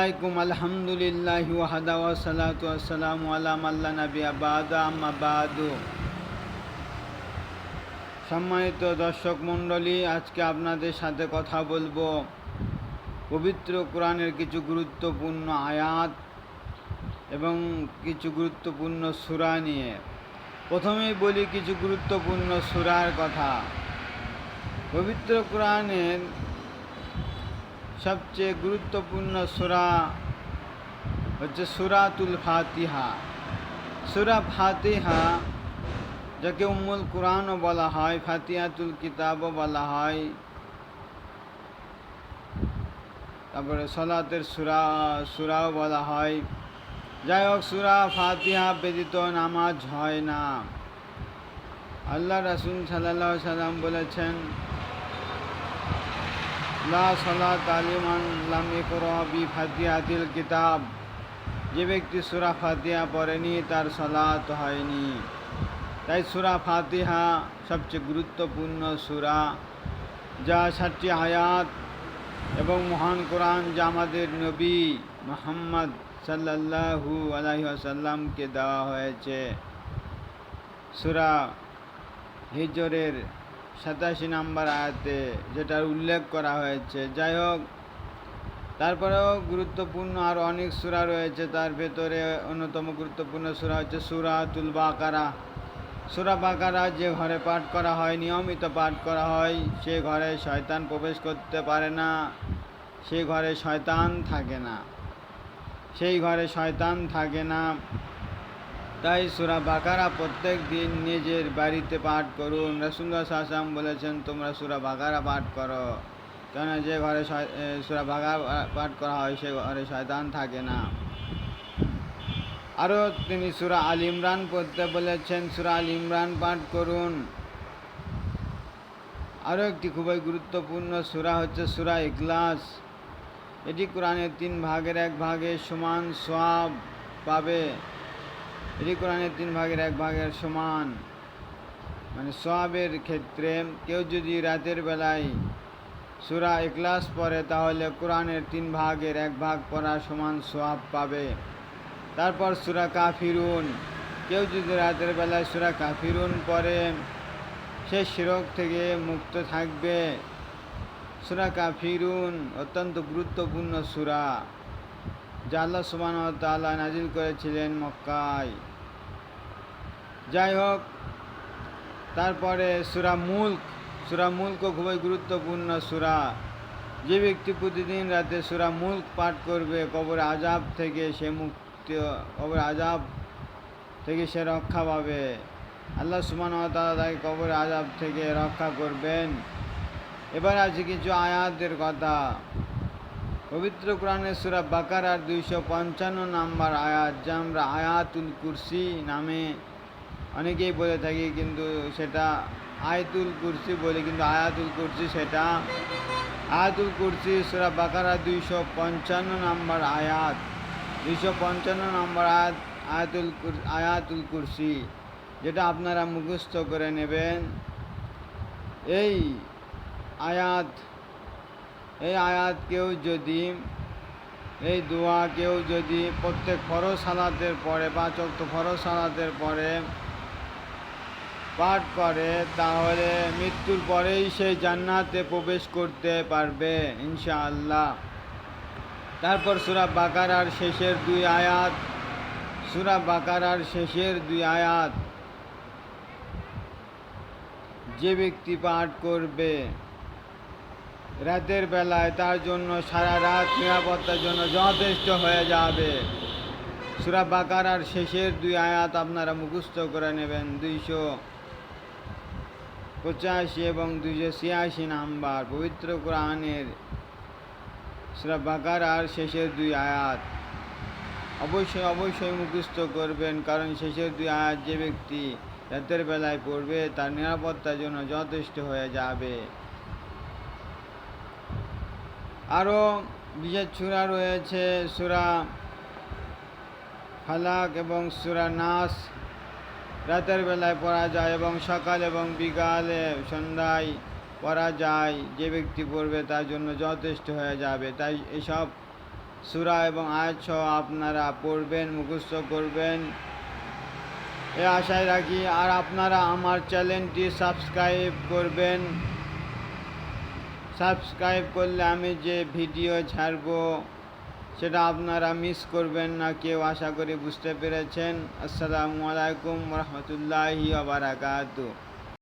আলাইকুম আলহামদুলিল্লাহ ওয়াহদা ওয়াসসালাতু ওয়াসসালামু আলা মান লা নাবিয়্যা বা'দা আম্মা বা'দু। সম্মানিত দর্শক মণ্ডলী, আজকে আপনাদের সাথে কথা বলবো পবিত্র কোরআনের কিছু গুরুত্বপূর্ণ আয়াত এবং কিছু গুরুত্বপূর্ণ সূরা নিয়ে। প্রথমেই বলি কিছু গুরুত্বপূর্ণ সূরার কথা। পবিত্র কোরআনের সবচেয়ে গুরুত্বপূর্ণ সূরা হচ্ছে সূরাতুল ফাতিহা। সূরা ফাতিহা, যাকে উম্মুল কোরআনও বলা হয়, ফাতিহাতুল কিতাবও বলা হয়, তারপরে সালাতের সূরাও বলা হয়। যাই হোক, সূরা ফাতিহা ব্যতীত নামাজ হয় না। আল্লাহ রাসূল সাল্লাল্লাহু আলাইহি সাল্লাম বলেছেন, লা সালাতা লিমান লাম ইয়াকরা বিফাতিহাতিল কিতাব। যে ব্যক্তি সূরা ফাতিহা পড়েনি তার সালাত হয়নি। তাই সূরা ফাতিহা সবচেয়ে গুরুত্বপূর্ণ সূরা, যা 7টি আয়াত এবং মহান কোরআন যা আমাদের নবী মুহাম্মদ সাল্লাল্লাহু আলাইহি ওয়াসাল্লামকে দেওয়া হয়েছে। সূরা হিজরের 87 নম্বর আয়াতে যেটার উল্লেখ করা হয়েছে। যাই হোক, তারপরেও গুরুত্বপূর্ণ আরও অনেক সূরা রয়েছে। তার ভেতরে অন্যতম গুরুত্বপূর্ণ সূরা হচ্ছে সূরাতুল বাকারা। সূরা বাকারা যে ঘরে পাঠ করা হয়, নিয়মিত পাঠ করা হয়, সে ঘরে শয়তান প্রবেশ করতে পারে না, সেই ঘরে শয়তান থাকে না, সেই ঘরে শয়তান থাকে না। তাই সূরা বাকারা প্রত্যেক দিন নিজের বাড়িতে পাঠ করুন। রাসূলুল্লাহ সাল্লাল্লাহু আলাইহি ওয়াসাল্লাম বলেছেন, তোমরা সূরা বাকারা পাঠ করো, কেননা যে ঘরে সূরা বাকারা পাঠ করা হয় সে ঘরে শয়তান থাকে না। আরও তিনি সূরা আল ইমরান পড়তে বলেছেন, সূরা আল ইমরান পাঠ করুন। আরও একটি খুবই গুরুত্বপূর্ণ সূরা হচ্ছে সূরা ইখলাস। এটি কোরআনের 3 ভাগের 1 ভাগের সমান সওয়াব পাবে। এটি কোরআনের 3 ভাগের 1 ভাগের সমান, মানে সওয়াবের ক্ষেত্রে কেউ যদি রাতের বেলায় সূরা ইখলাস পড়ে তাহলে কোরআনের 3 ভাগের 1 ভাগ পড়ার সমান সওয়াব পাবে। তারপর সূরা কাফিরুন, কেউ যদি রাতের বেলায় সূরা কাফিরুন পড়ে সে শিরক থেকে মুক্ত থাকবে। সূরা কাফিরুন অত্যন্ত গুরুত্বপূর্ণ সূরা, যা আল্লাহ সুবহানাহু ওয়া তাআলা নাজিল করেছিলেন মক্কায়। যাই হোক, তারপরে সূরা মুলকও খুবই গুরুত্বপূর্ণ সূরা। যে ব্যক্তি প্রতিদিন রাতে সূরা মুলক পাঠ করবে কবর আযাব থেকে সে মুক্তি, কবর আযাব থেকে সে রক্ষা পাবে। আল্লাহ সুবহানাহু ওয়া তাআলা তাকে কবর আযাব থেকে রক্ষা করবেন। এবার আছে কিছু আয়াতের কথা। পবিত্র কোরআনের সূরা বাকারার 255 নম্বর আয়াত, যা আমরা আয়াতুল কুরসি নামে অনেকেই বলে থাকি, কিন্তু সেটা আয়াতুল কুরসি বলি, কিন্তু আয়াতুল কুরসি সেটা। আয়াতুল কুরসি সূরা বাকারা 255 নম্বর আয়াত, 255 নম্বর আয়াত আয়াতুল কুরসি, যেটা আপনারা মুখস্থ করে নেবেন। এই আয়াত কেউ যদি, এই দোয়া কেউ যদি প্রত্যেক ফরজ সালাতের পরে, 5 ওয়াক্ত ফরজ সালাতের পরে পাঠ করে তাহলে মৃত্যুর পরেই সেই জান্নাতে প্রবেশ করতে পারবে ইনশাআল্লাহ। তারপর সূরা বাকারার শেষের 2 আয়াত, সূরা বাকারার শেষের 2 আয়াত যে ব্যক্তি পাঠ করবে রাতের বেলায় তার জন্য সারা রাত নিরাপত্তার জন্য যথেষ্ট হয়ে যাবে। সূরা বাকারার শেষের 2 আয়াত আপনারা মুখস্থ করে নেবেন, 285 এবং 286 নাম্বার পবিত্র কোরআনের সূরা বাকারার শেষের 2 আয়াত অবশ্যই মুখস্থ করবেন, কারণ শেষের 2 আয়াত যে ব্যক্তি রাতের বেলায় পড়বে তার নিরাপত্তার জন্য যথেষ্ট হয়ে যাবে। আরও বিশেষ সূরা রয়েছে সূরা ফালাক এবং সূরা নাস, রাতের বেলায় পড়া যায় এবং সকাল এবং বিকালে সন্ধ্যায় পড়া যায়। যে ব্যক্তি পড়বে তার জন্য যথেষ্ট হয়ে যাবে। তাই এসব সূরা এবং আয়াত সহ আপনারা পড়বেন, মুখস্থ করবেন এ আশায় রাখি। আর আপনারা আমার চ্যানেলটি সাবস্ক্রাইব করবেন। সাবস্ক্রাইব করলে আমি যে ভিডিও ছাড়ব সেটা আপনারা মিস করবেন না কেউ, আশা করি বুঝতে পেরেছেন। আসসালামু আলাইকুম ওয়া রাহমাতুল্লাহি ওয়া বারাকাতুহু।